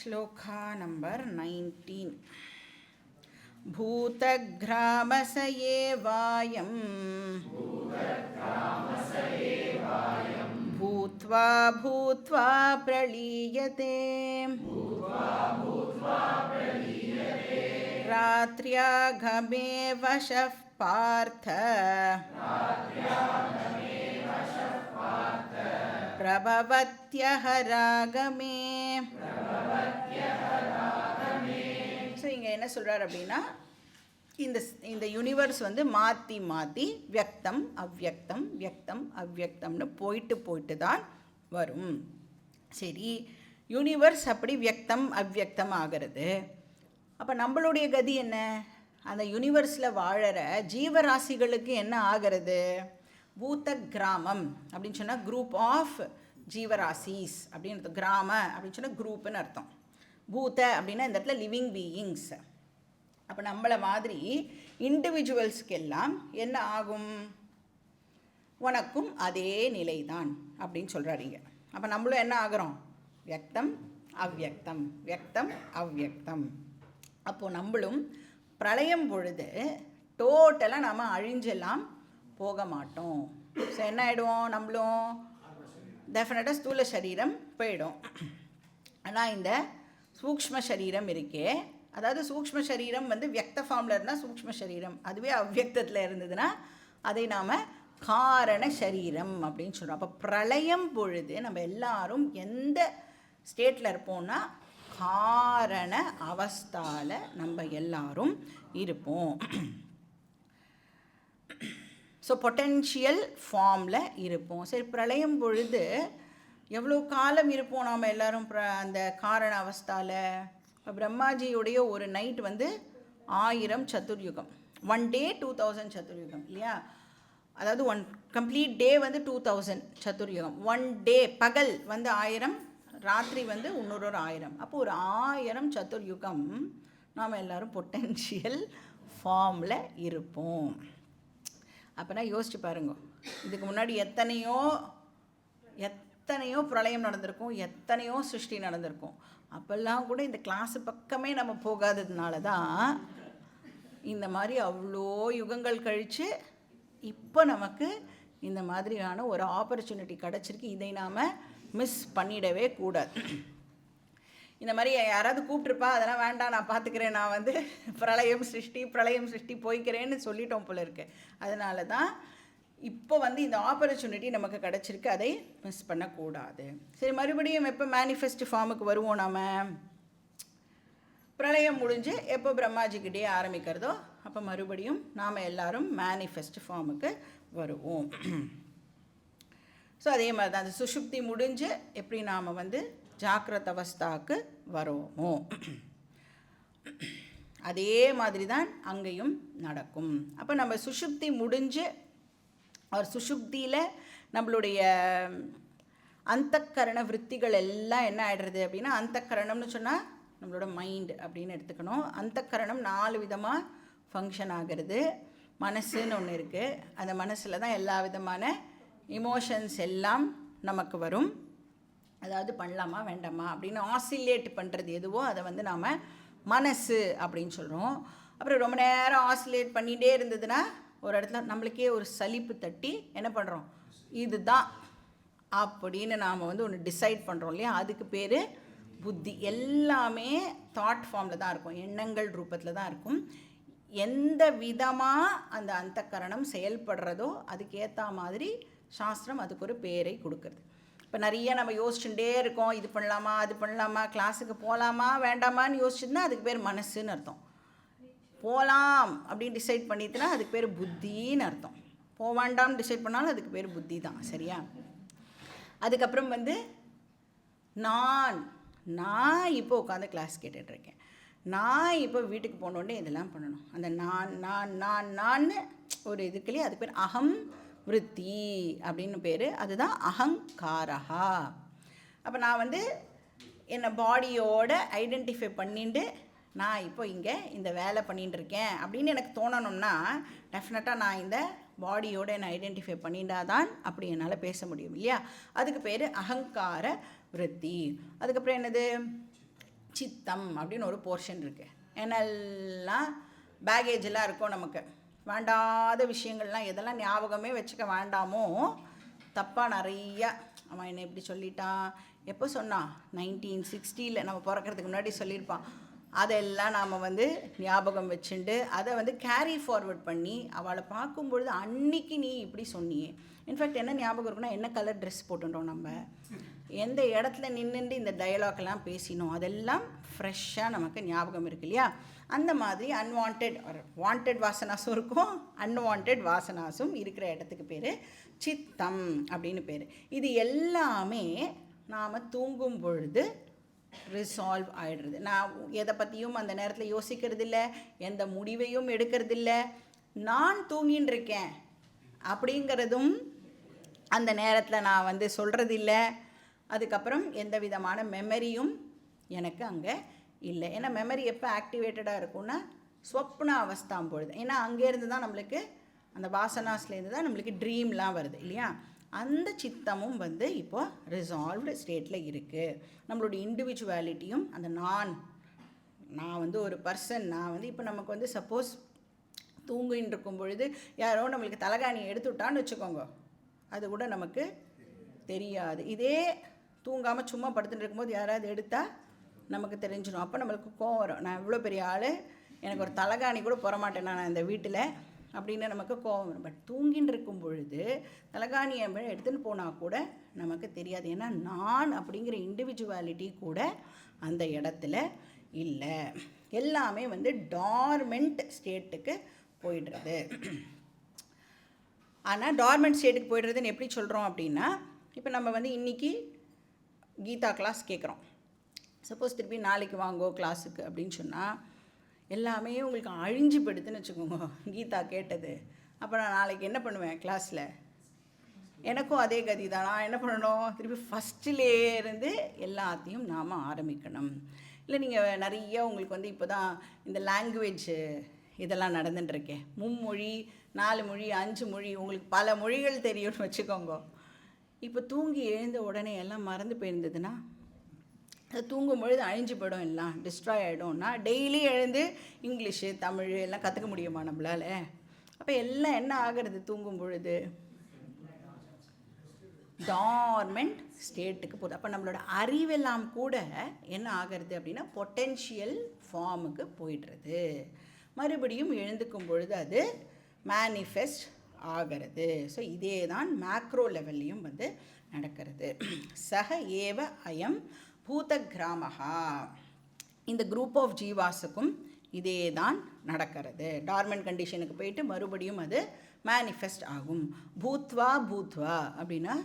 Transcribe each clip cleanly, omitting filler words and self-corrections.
Shloka number 19 भूतग्रामसयेवायं भूत्वा भूत्वा प्रलीयते रात्र्यागमे वशः Partha பிரபவத்யஹராகமே. So இங்கே என்ன சொல்கிறார் அப்படின்னா, இந்த யூனிவர்ஸ் வந்து மாற்றி மாற்றி வியக்தம் அவ்வியக்தம் வியக்தம் அவ்வியக்தம்னு போயிட்டு தான் வரும். சரி, யூனிவர்ஸ் அப்படி வியக்தம் அவ்வியக்தம் ஆகிறது. அப்போ நம்மளுடைய கதி என்ன? அந்த யூனிவர்ஸில் வாழற ஜீவராசிகளுக்கு என்ன ஆகிறது? பூத கிராமம் அப்படின்னு சொன்னால் குரூப் ஆஃப் ஜீவராசிஸ் அப்படின்னு, கிராம அப்படின்னு சொன்னால் குரூப்புன்னு அர்த்தம். பூத அப்படின்னா இந்த இடத்துல லிவிங் பீயிங்ஸ். அப்போ நம்மளை மாதிரி இண்டிவிஜுவல்ஸ்க்கு எல்லாம் என்ன ஆகும்? உனக்கும் அதே நிலை தான் அப்படின்னு சொல்கிறாருங்க. அப்போ நம்மளும் என்ன ஆகிறோம்? வியக்தம் அவ்வியக்தம் வியக்தம் அவ்வியக்தம். அப்போது நம்மளும் பிரளயம் பொழுது டோட்டலாக நாம் அழிஞ்செல்லாம் போக மாட்டோம். ஸோ என்ன ஆகிடுவோம்? நம்மளும் டெஃபினட்டாக ஸ்தூல சரீரம் போயிடும். ஆனால் இந்த சூக்ஷ்ம சரீரம் இருக்கே, அதாவது சூக்ஷ்ம சரீரம் வந்து வியக்த ஃபார்மில் இருந்தால் சூக்ஷ்ம சரீரம், அதுவே அவ்வியக்தத்தில் இருந்ததுன்னா அதை நாம் காரண சரீரம் அப்படின்னு சொல்கிறோம். அப்போ பிரளயம் பொழுது நம்ம எல்லாரும் எந்த ஸ்டேட்டில் இருப்போம்னா காரண அவஸ்தாவில் நம்ம எல்லாரும் இருப்போம். ஸோ பொட்டென்ஷியல் ஃபார்மில் இருப்போம். சரி, பிரளயம் பொழுது எவ்வளோ காலம் இருப்போம் நாம் எல்லோரும் அந்த காரண அவஸ்தாவில்? இப்போ பிரம்மாஜியுடைய ஒரு நைட் வந்து 1000 சதுர்யுகம், 1 day 2000 சதுர்யுகம் இல்லையா? அதாவது 1 கம்ப்ளீட் டே வந்து 2000 சதுர்யுகம். 1 day பகல் வந்து 1000, ராத்திரி வந்து இன்னொரு 1000. அப்போ ஒரு 1000 சதுர்யுகம் நாம் எல்லோரும் பொட்டென்ஷியல் ஃபார்மில் இருப்போம். அப்போனா யோசிச்சு பாருங்க, இதுக்கு முன்னாடி எத்தனையோ பிரளயம் நடந்திருக்கும், எத்தனையோ சிருஷ்டி நடந்திருக்கும். அப்போல்லாம் கூட இந்த கிளாஸு பக்கமே நம்ம போகாததுனால தான் இந்த மாதிரி அவ்வளோ யுகங்கள் கழித்து இப்போ நமக்கு இந்த மாதிரியான ஒரு ஆப்பர்ச்சுனிட்டி கிடச்சிருக்கு. இதை நாம் மிஸ் பண்ணிடவே கூடாது. இந்த மாதிரி யாராவது கூப்பிட்ருப்பா, அதெல்லாம் வேண்டாம் நான் பார்த்துக்கிறேன், நான் வந்து பிரளயம் சிருஷ்டி போய்க்கிறேன்னு சொல்லிட்டோம் போல இருக்கு. அதனால தான் இப்போ வந்து இந்த ஆப்பர்ச்சுனிட்டி நமக்கு கிடச்சிருக்கு, அதை மிஸ் பண்ணக்கூடாது. சரி, மறுபடியும் எப்போ மேனிஃபெஸ்ட் ஃபார்முக்கு வருவோம்? நாம் பிரளயம் முடிஞ்சு எப்போ பிரம்மாஜிக்கிட்டே ஆரம்பிக்கிறதோ அப்போ மறுபடியும் நாம் எல்லாரும் மேனிஃபெஸ்ட் ஃபார்முக்கு வருவோம். ஸோ அதே மாதிரி தான் அந்த சுஷுப்தி முடிஞ்சு எப்படி நாம் வந்து ஜாக்கிரத அவஸ்தாவுக்கு வரோமோ அதே மாதிரி தான் அங்கேயும் நடக்கும். அப்போ நம்ம சுஷுப்தி முடிஞ்சு ஒரு சுஷுப்தியில் நம்மளுடைய அந்தக்கரண விற்த்திகள் எல்லாம் என்ன ஆகிடுறது அப்படின்னா, அந்தக்கரணம்னு சொன்னால் நம்மளோட மைண்டு அப்படின்னு எடுத்துக்கணும். அந்தக்கரணம் 4 விதமாக ஃபங்க்ஷன் ஆகிறது. மனசுன்னு ஒன்று இருக்குது, அந்த மனசில் தான் எல்லா விதமான இமோஷன்ஸ் எல்லாம் நமக்கு வரும். அதாவது பண்ணலாமா வேண்டாமா அப்படின்னு ஆசிலேட் பண்ணுறது எதுவோ அதை வந்து நாம் மனசு அப்படின்னு சொல்கிறோம். அப்புறம் ரொம்ப நேரம் ஆசிலேட் பண்ணிகிட்டே இருந்ததுன்னா ஒரு இடத்துல நம்மளுக்கே ஒரு சலிப்பு தட்டி என்ன பண்ணுறோம்? இதுதான் அப்படின்னு நாம் வந்து ஒன்று டிசைட் பண்ணுறோம் இல்லையா? அதுக்கு பேர் புத்தி. எல்லாமே தாட் ஃபார்மில் தான் இருக்கும், எண்ணங்கள் ரூபத்தில் தான் இருக்கும். எந்த விதமாக அந்த அந்தக்கரணம் செயல்படுறதோ அதுக்கேற்ற மாதிரி சாஸ்திரம் அதுக்கு ஒரு பேரை கொடுக்குறது. இப்போ நிறைய நம்ம யோசிச்சுட்டே இருக்கோம், இது பண்ணலாமா அது பண்ணலாமா, கிளாஸுக்கு போகலாமா வேண்டாமான்னு யோசிச்சுன்னா அதுக்கு பேர் மனசுன்னு அர்த்தம். போகலாம் அப்படின்னு டிசைட் பண்ணிட்டுனா அதுக்கு பேர் புத்தின்னு அர்த்தம். போவாண்டாம்னு டிசைட் பண்ணாலும் அதுக்கு பேர் புத்தி தான். சரியா? அதுக்கப்புறம் வந்து நான் இப்போ உட்காந்து கிளாஸ் கேட்டுட்ருக்கேன், நான் இப்போ வீட்டுக்கு போனோடனே இதெல்லாம் பண்ணணும், அந்த நான் ஒரு இதுக்குள்ளேயே அதுக்கு பேர் அகம் விருத்தி அப்படின்னு பேர். அதுதான் அகங்காரஹா. அப்போ நான் வந்து என்னை பாடியோட ஐடென்டிஃபை பண்ணிட்டு நான் இப்போ இங்கே இந்த வேலை பண்ணிட்டு இருக்கேன் அப்படின்னு எனக்கு தோணணும்னா டெஃபினட்டாக நான் இந்த பாடியோட என்னை ஐடென்டிஃபை பண்ணிட்டாதான் அப்படி என்னால் பேச முடியும் இல்லையா? அதுக்கு பேர் அகங்கார விருத்தி. அதுக்கப்புறம் என்னது? சித்தம் அப்படின்னு ஒரு போர்ஷன் இருக்குது. என்னெல்லாம் பேகேஜெல்லாம் இருக்கும் நமக்கு, வேண்டாத விஷயங்கள்லாம் எதெல்லாம் ஞாபகமே வச்சுக்க வேண்டாமோ, தப்பாக நிறையா அவன் என்னை இப்படி சொல்லிட்டான், எப்போ சொன்னான் 1960 நம்ம பிறக்கிறதுக்கு முன்னாடி சொல்லியிருப்பான், அதெல்லாம் நாம் வந்து ஞாபகம் வச்சுட்டு அதை வந்து கேரி ஃபார்வர்ட் பண்ணி அவளை பார்க்கும்பொழுது அன்னைக்கு நீ இப்படி சொன்னியே, இன்ஃபேக்ட் என்ன ஞாபகம் இருக்குன்னா என்ன கலர் ட்ரெஸ் போட்டுட்டோம், நம்ம எந்த இடத்துல நின்றுட்டு இந்த டயலாக்லாம் பேசினோம், அதெல்லாம் ஃப்ரெஷ்ஷாக நமக்கு ஞாபகம் இருக்கு இல்லையா. அந்த மாதிரி அன்வான்ட் வாண்டட் வாசனாஸும் இருக்கும், அன்வான்ட் வாசனாஸும் இருக்கிற இடத்துக்கு பேர் சித்தம் அப்படின்னு பேர். இது எல்லாமே நாம் தூங்கும் பொழுது ரிசால்வ் ஆகிடுறது. நான் எதை பற்றியும் அந்த நேரத்தில் யோசிக்கிறது இல்லை, எந்த முடிவையும் எடுக்கிறதில்ல, நான் தூங்கின்னு இருக்கேன் அப்படிங்கிறதும் அந்த நேரத்தில் நான் வந்து சொல்கிறதில்ல. அதுக்கப்புறம் எந்த விதமான மெமரியும் எனக்கு அங்கே இல்லை. ஏன்னா மெமரி எப்போ ஆக்டிவேட்டடாக இருக்கும்னா ஸ்வப்ன அவஸ்தாம் பொழுது. ஏன்னா அங்கேருந்து தான் நம்மளுக்கு அந்த வாசனாஸ்லேருந்து தான் நம்மளுக்கு ட்ரீம்லாம் வருது இல்லையா. அந்த சித்தமும் வந்து இப்போது ரிசால்வ்டு ஸ்டேட்டில் இருக்குது. நம்மளுடைய இண்டிவிஜுவாலிட்டியும் அந்த நான் வந்து ஒரு பர்சன், நான் வந்து இப்போ நமக்கு வந்து சப்போஸ் தூங்கின்னு இருக்கும் பொழுது யாரோ நம்மளுக்கு தலைகாணியை எடுத்து விட்டான்னு வச்சுக்கோங்க, அது கூட நமக்கு தெரியாது. இதே தூங்காமல் சும்மா படுத்துட்டு இருக்கும்போது யாராவது எடுத்தால் நமக்கு தெரிஞ்சிடும். அப்போ நம்மளுக்கு கோவம் வரும், நான் இவ்வளோ பெரிய ஆள், எனக்கு ஒரு தலைகாணி கூட போட மாட்டேன் நான் இந்த வீட்டில் அப்படின்னு நமக்கு கோவம் வரும். பட் தூங்கின்னு இருக்கும் பொழுது தலைகாணியை எடுத்துன்னு போனால் கூட நமக்கு தெரியாது. ஏன்னா நான் அப்படிங்கிற இண்டிவிஜுவாலிட்டி கூட அந்த இடத்துல இல்லை. எல்லாமே வந்து டார்மெண்ட் ஸ்டேட்டுக்கு போயிடுறது. ஆனால் டார்மெண்ட் ஸ்டேட்டுக்கு போய்டுறதுன்னு எப்படி சொல்கிறோம் அப்படின்னா, இப்போ நம்ம வந்து இன்றைக்கி கீதா கிளாஸ் கேட்குறோம், சப்போஸ் திருப்பி நாளைக்கு வாங்கோ கிளாஸுக்கு அப்படின்னு சொன்னால் எல்லாமே உங்களுக்கு அழிஞ்சு போயிடுதுன்னு வச்சுக்கோங்க கீதா கேட்டது. அப்போ நான் நாளைக்கு என்ன பண்ணுவேன் கிளாஸில், எனக்கும் அதே கதி தான். நான் என்ன பண்ணணும், திருப்பி ஃபஸ்ட்டிலேருந்து எல்லாத்தையும் நாம் ஆரம்பிக்கணும். இல்லை நீங்கள் நிறைய உங்களுக்கு வந்து இப்போ தான் இந்த லாங்குவேஜ் இதெல்லாம் நடந்துட்டுருக்கேன், மும்மொழி 4 மொழி 5 மொழி, உங்களுக்கு பல மொழிகள் தெரியும்னு வச்சுக்கோங்க. இப்போ தூங்கி எழுந்த உடனே எல்லாம் மறந்து போயிருந்ததுன்னா அது தூங்கும் பொழுது அழிஞ்சு போயிடும், எல்லாம் டிஸ்ட்ராய் ஆகிடும்னா டெய்லி எழுந்து இங்கிலீஷு தமிழ் எல்லாம் கற்றுக்க முடியுமா நம்மளால்? அப்போ எல்லாம் என்ன ஆகிறது, தூங்கும் பொழுது டார்மெண்ட் ஸ்டேட்டுக்கு போகுது. அப்போ நம்மளோட அறிவெல்லாம் கூட என்ன ஆகிறது அப்படின்னா பொட்டென்ஷியல் ஃபார்முக்கு போயிடுறது. மறுபடியும் எழுந்துக்கும் பொழுது அது மேனிஃபெஸ்ட் ஆகிறது. ஸோ இதே தான் மேக்ரோ லெவல்லையும் வந்து நடக்கிறது. சக ஏவ அயம் பூத கிராமஹா, இந்த குரூப் ஆஃப் ஜீவாஸுக்கும் இதே தான் நடக்கிறது. டார்மெண்ட் கண்டிஷனுக்கு போயிட்டு மறுபடியும் அது மேனிஃபெஸ்ட் ஆகும். பூத்வா பூத்வா அப்படின்னா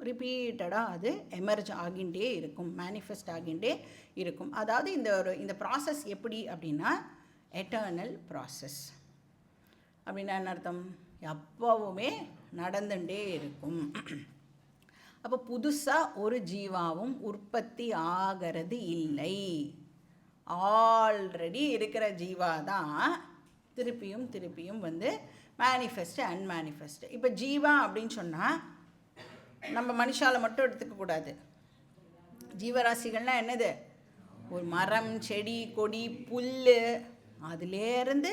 ரிப்பீட்டடாக அது எமர்ஜ் ஆகின்றே இருக்கும், மேனிஃபெஸ்ட் ஆகின்றே இருக்கும். அதாவது இந்த ப்ராசஸ் எப்படி அப்படின்னா எட்டர்னல் ப்ராசஸ். அப்படின்னா என்ன அர்த்தம், எப்போவுமே நடந்துகிட்டே இருக்கும். அப்போ புதுசாக ஒரு ஜீவாவும் உற்பத்தி ஆகிறது இல்லை, ஆல்ரெடி இருக்கிற ஜீவா தான் திருப்பியும் திருப்பியும் வந்து மேனிஃபெஸ்ட்டு அன்மேனிஃபெஸ்ட்டு. இப்போ ஜீவா அப்படின்னு சொன்னால் நம்ம மனுஷால் மட்டும் எடுத்துக்கக்கூடாது. ஜீவராசிகள்னால் என்னது, ஒரு மரம் செடி கொடி புல், அதுலேருந்து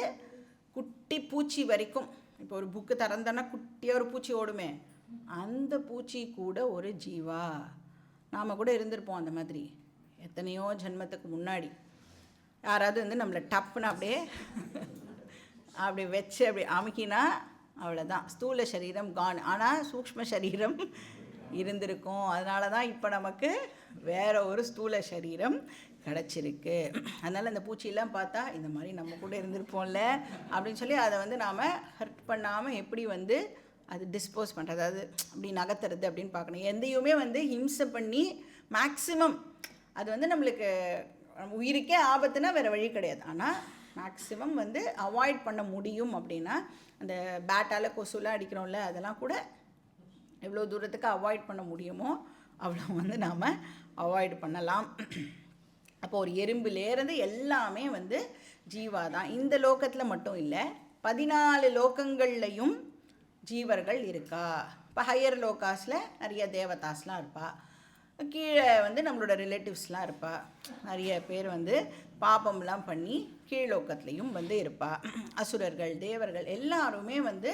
குட்டி பூச்சி வரைக்கும். இப்போ ஒரு புக்கு திறந்தோன்னா குட்டியாக ஒரு பூச்சி ஓடுமே, அந்த பூச்சி கூட ஒரு ஜீவா. நாம் கூட இருந்திருப்போம் அந்த மாதிரி எத்தனையோ ஜென்மத்துக்கு முன்னாடி. யாராவது வந்து நம்மளை டப்புன்னு அப்படி வச்சு அப்படி அமுக்கினா அவ்வளோதான், ஸ்தூல சரீரம் கான். ஆனால் சூக்ஷ்ம சரீரம் இருந்திருக்கும். அதனால தான் இப்போ நமக்கு வேறு ஒரு ஸ்தூல சரீரம் கிடச்சிருக்கு. அதனால் அந்த பூச்சியெல்லாம் பார்த்தா இந்த மாதிரி நம்ம கூட இருந்திருப்போம்ல அப்படின்னு சொல்லி அதை வந்து நாம் ஹர்ட் பண்ணாமல் எப்படி வந்து அது டிஸ்போஸ் பண்ணுறது, அதாவது அப்படி நகர்த்துறது அப்படின்னு பார்க்கணும். எந்தையுமே வந்து ஹிம்சை பண்ணி மேக்ஸிமம் அது வந்து நம்மளுக்கு உயிருக்கே ஆபத்துனா வேறு வழி கிடையாது. ஆனால் மேக்ஸிமம் வந்து அவாய்ட் பண்ண முடியும். அப்படின்னா அந்த பேட்டால் கொசுலாம் அடிக்கிறோம்ல, அதெல்லாம் கூட எவ்வளோ தூரத்துக்கு அவாய்ட் பண்ண முடியுமோ அவ்வளோ வந்து நாம் அவாய்ட் பண்ணலாம். அப்போ ஒரு எறும்புலேருந்து எல்லாமே வந்து ஜீவா தான். இந்த லோகத்தில் மட்டும் இல்லை, 14 லோகங்கள்லையும் ஜீவர்கள் இருக்கா. இப்போ ஹையர் லோகாஸில் நிறைய தேவதாஸ்லாம் இருப்பா, கீழே வந்து நம்மளோட ரிலேட்டிவ்ஸ்லாம் இருப்பா. நிறைய பேர் வந்து பாபம்லாம் பண்ணி கீழோக்கத்துலேயும் வந்து இருப்பா. அசுரர்கள், தேவர்கள் எல்லாருமே வந்து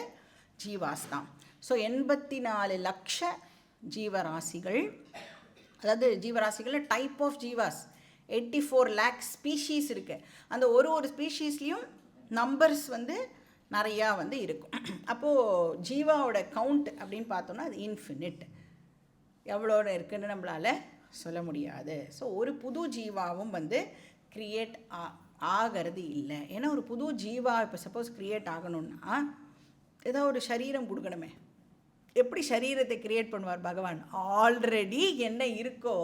ஜீவாஸ் தான். ஸோ 84 லட்ச ஜீவராசிகள், அதாவது ஜீவராசிகளில் டைப் ஆஃப் ஜீவாஸ் 84 லேக் ஸ்பீஷீஸ் இருக்குது. அந்த ஒரு ஸ்பீஷீஸ்லேயும் நம்பர்ஸ் வந்து நிறையா வந்து இருக்கும். அப்போது ஜீவாவோட கவுண்ட் அப்படின்னு பார்த்தோன்னா அது இன்ஃபினிட். எவ்வளோட இருக்குன்னு நம்மளால் சொல்ல முடியாது. ஸோ ஒரு புது ஜீவாவும் வந்து க்ரியேட் ஆகிறது இல்லை. ஏன்னா ஒரு புது ஜீவா இப்போ சப்போஸ் க்ரியேட் ஆகணும்னா ஏதோ ஒரு சரீரம் கொடுக்கணுமே. எப்படி சரீரத்தை க்ரியேட் பண்ணுவார் பகவான்? ஆல்ரெடி என்ன இருக்கோ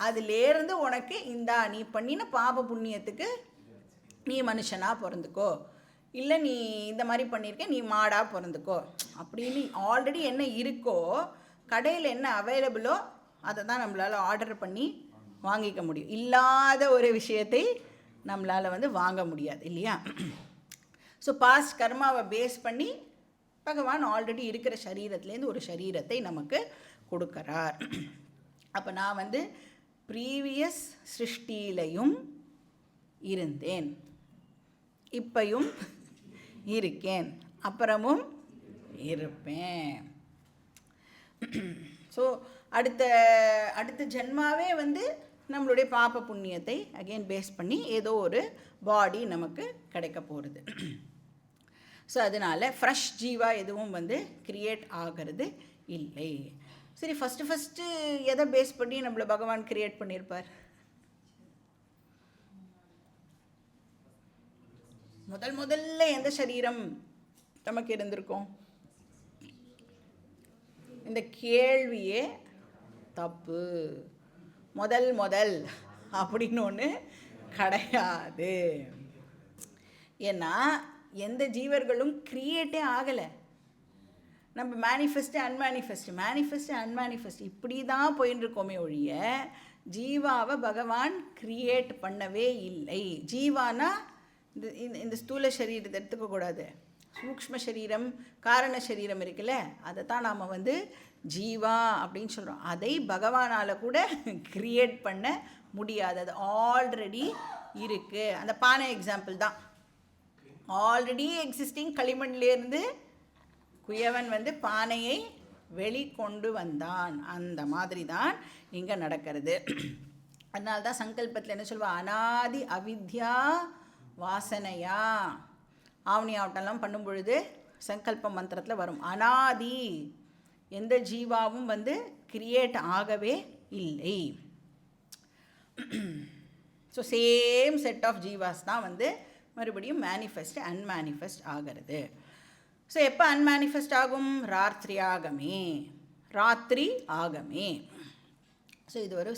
அதுலேருந்து உனக்கு இந்தா நீ பண்ணின பாப புண்ணியத்துக்கு நீ மனுஷனாக பிறந்துக்கோ, இல்லை நீ இந்த மாதிரி பண்ணியிருக்க நீ மாடாக பிறந்துக்கோ அப்படின்னு ஆல்ரெடி என்ன இருக்கோ, கடையில் என்ன அவைலபிளோ அதை தான் நம்மளால் ஆர்டர் பண்ணி வாங்கிக்க முடியும். இல்லாத ஒரு விஷயத்தை நம்மளால் வந்து வாங்க முடியாது இல்லையா? ஸோ பாஸ்ட் கர்மாவை பேஸ் பண்ணி பகவான் ஆல்ரெடி இருக்கிற சரீரத்துலேருந்து ஒரு சரீரத்தை நமக்கு கொடுக்குறார். அப்போ நான் வந்து ப்ரீவியஸ் சிருஷ்டியிலையும் இருந்தேன், இப்பையும் இருக்கேன், அப்புறமும் இருப்பேன். ஸோ அடுத்த ஜென்மாவே வந்து நம்மளுடைய பாப புண்ணியத்தை அகெயின் பேஸ் பண்ணி ஏதோ ஒரு பாடி நமக்கு கிடைக்க போகிறது. ஸோ அதனால் ஃப்ரெஷ் ஜீவா எதுவும் வந்து க்ரியேட் ஆகிறது இல்லை. சரி, ஃபஸ்ட்டு எதை பேஸ் பண்ணி நம்மளை பகவான் க்ரியேட் பண்ணியிருப்பார்? முதல்ல எந்த சரீரம் நமக்கு இருந்திருக்கும்? இந்த கேள்வியே தப்பு. முதல் அப்படின்னு ஒன்று கிடையாது. ஏன்னா எந்த ஜீவர்களும் க்ரியேட்டே ஆகலை. நம்ம மேனிஃபெஸ்ட் அன்மேனிஃபெஸ்ட் இப்படி தான் போயின்னு இருக்கோமே ஒழிய ஜீவாவை பகவான் க்ரியேட் பண்ணவே இல்லை. ஜீவானா இந்த ஸ்தூல சரீரத்தை எடுத்துக்கக்கூடாது. சூக்ஷ்ம சரீரம், காரண சரீரம் இருக்குல்ல, அதை தான் நாம் வந்து ஜீவா அப்படின்னு சொல்கிறோம். அதை பகவானால் கூட க்ரியேட் பண்ண முடியாது. அது ஆல்ரெடி இருக்குது. அந்த பானை எக்ஸாம்பிள் தான். ஆல்ரெடி எக்ஸிஸ்டிங் களிமண்லேருந்து குயவன் வந்து பானையை வெளிக்கொண்டு வந்தான். அந்த மாதிரி தான் இங்கே நடக்கிறது. அதனால தான் சங்கல்பத்தில் என்ன சொல்வா? அனாதி அவித்யா வாசனையா. ஆவணி ஆவட்டெல்லாம் பண்ணும் பொழுது சங்கல்ப மந்திரத்தில் வரும் அனாதி. எந்த ஜீவாவும் வந்து கிரியேட் ஆகவே இல்லை. ஸோ சேம் செட் ஆஃப் ஜீவாஸ் தான் வந்து மறுபடியும் மேனிஃபெஸ்ட் அன்மேனிஃபெஸ்ட் ஆகிறது. ஸோ எப்போ அன்மேனிஃபெஸ்ட் ஆகும்? ராத்திரி ஆகமே. ஸோ இது ஒரு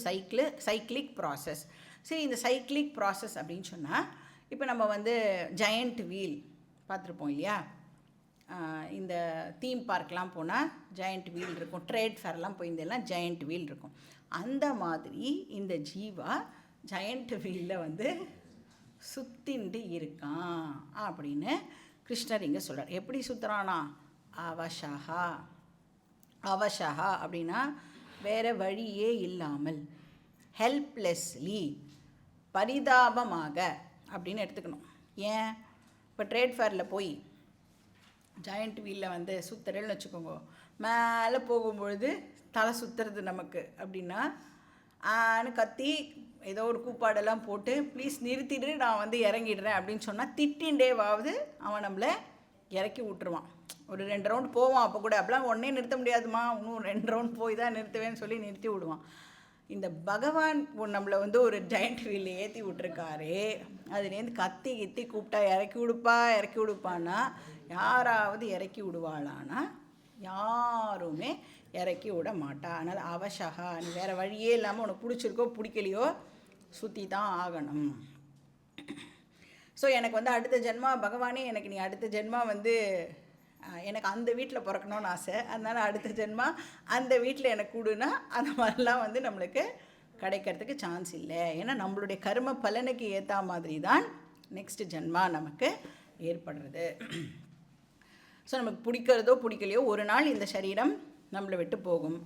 சைக்கிளிக் ப்ராசஸ். சரி, இந்த சைக்கிளிக் ப்ராசஸ் அப்படின்னு சொன்னால் இப்போ நம்ம வந்து ஜெயண்ட் வீல் பார்த்துருப்போம் இல்லையா? இந்த தீம் பார்க்லாம் போனால் ஜெயண்ட் வீல் இருக்கும். ட்ரேட் ஃபேர்லாம் போயிருந்தெல்லாம் ஜெயண்ட் வீல் இருக்கும். அந்த மாதிரி இந்த ஜீவா ஜெயண்ட் வீலில் வந்து சுத்தின்ட்டு இருக்கான் அப்படின்னு கிருஷ்ணர் இங்கே சொல்கிறார். எப்படி சுற்றுறானா? அவஷஹா அப்படின்னா வேறு வழியே இல்லாமல், ஹெல்ப்லெஸ்லி, பரிதாபமாக அப்படின்னு எடுத்துக்கணும். ஏன்? இப்போ ட்ரேட் ஃபேரில் போய் ஜாயிண்ட் வீலில் வந்து சுற்றுறேன்னு வச்சுக்கோங்க, மேலே போகும்பொழுது தலை சுற்றுறது நமக்கு அப்படின்னா கத்தி ஏதோ ஒரு கூப்பாடெல்லாம் போட்டு ப்ளீஸ் நிறுத்திட்டு நான் வந்து இறங்கிடுறேன் அப்படின்னு சொன்னால் திட்டின்ண்டேவாவது அவன் நம்மளை இறக்கி விட்டுருவான். ஒரு 2 ரவுண்ட் போவான். அப்போ கூட அப்படிலாம் ஒன்றே நிறுத்த முடியாதுமா, இன்னும் 2 ரவுண்ட் போய் தான் நிறுத்துவேன்னு சொல்லி நிறுத்தி விடுவான். இந்த பகவான் நம்மளை வந்து ஒரு ஜெயண்ட் வீலில் ஏற்றி விட்ருக்காரே, அதுலேருந்து கத்தி கூப்பிட்டா இறக்கி விடுப்பான்னா யாராவது இறக்கி விடுவாளானா யாருமே இறக்கி விட மாட்டா. அதனால் அவஷகா, நீ வேறு வழியே இல்லாமல் உனக்கு பிடிச்சிருக்கோ பிடிக்கலையோ சுற்றி தான் ஆகணும். ஸோ எனக்கு வந்து அடுத்த ஜென்மா பகவானே எனக்கு நீ அடுத்த ஜென்மா வந்து எனக்கு அந்த வீட்டில் பிறக்கணும்னு ஆசை, அதனால் அடுத்த ஜென்மா அந்த வீட்டில் எனக்கு கூடுனா அந்த மாதிரிலாம் வந்து நம்மளுக்கு கிடைக்கிறதுக்கு சான்ஸ் இல்லை. ஏன்னா நம்மளுடைய கர்ம பலனுக்கு ஏற்ற மாதிரி தான் நெக்ஸ்ட் ஜென்மா நமக்கு ஏற்படுறது. ஸோ நமக்கு பிடிக்கிறதோ பிடிக்கலையோ ஒரு நாள் இந்த சரீரம் நம்மளை விட்டு போகும்.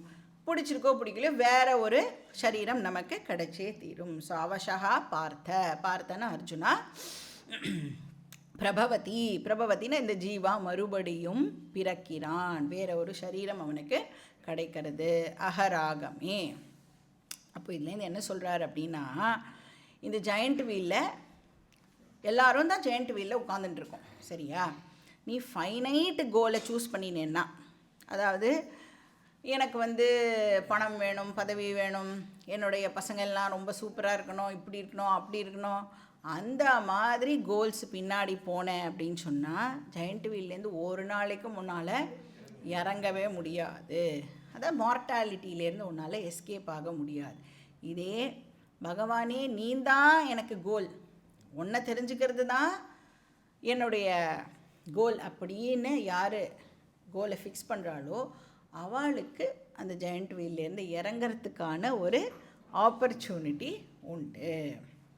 பிடிச்சிருக்கோ பிடிக்கலையோ வேறு ஒரு சரீரம் நமக்கு கிடைச்சே தீரும். ஸோ அவசகா பார்த்தனா அர்ஜுனா பிரபவத்தின்னு இந்த ஜீவா மறுபடியும் பிறக்கிறான், வேற ஒரு சரீரம் அவனுக்கு கிடைக்கிறது அகராகமே. அப்போ இதுலேருந்து என்ன சொல்கிறார் அப்படின்னா, இந்த ஜெயண்ட் வீலில் எல்லாரும் தான் ஜெயண்ட் வீலில் உட்காந்துட்டுருக்கோம், சரியா? நீ ஃபைனைட் கோலை சூஸ் பண்ணினேன்னா, அதாவது எனக்கு பணம் வேணும், பதவி வேணும், என்னுடைய பசங்கள்லாம் ரொம்ப சூப்பராக இருக்கணும், இப்படி இருக்கணும், அப்படி இருக்கணும், அந்த மாதிரி கோல்ஸ் பின்னாடி போனேன் அப்படின்னு சொன்னால் ஜெயண்ட் வீல்லேருந்து ஒரு நாளைக்கு முன்னால் இறங்கவே முடியாது. அதான் மார்ட்டாலிட்டியிலேருந்து உன்னால் எஸ்கேப் ஆக முடியாது. இதே பகவானே நீந்தான் எனக்கு கோல், ஒன்றை தெரிஞ்சுக்கிறது தான் என்னுடைய கோல் அப்படின்னு யார் கோலை ஃபிக்ஸ் பண்ணுறாளோ அவளுக்கு அந்த ஜெயண்ட் வீல்லேருந்து இறங்கிறதுக்கான ஒரு ஆப்பர்ச்சுனிட்டி உண்டு.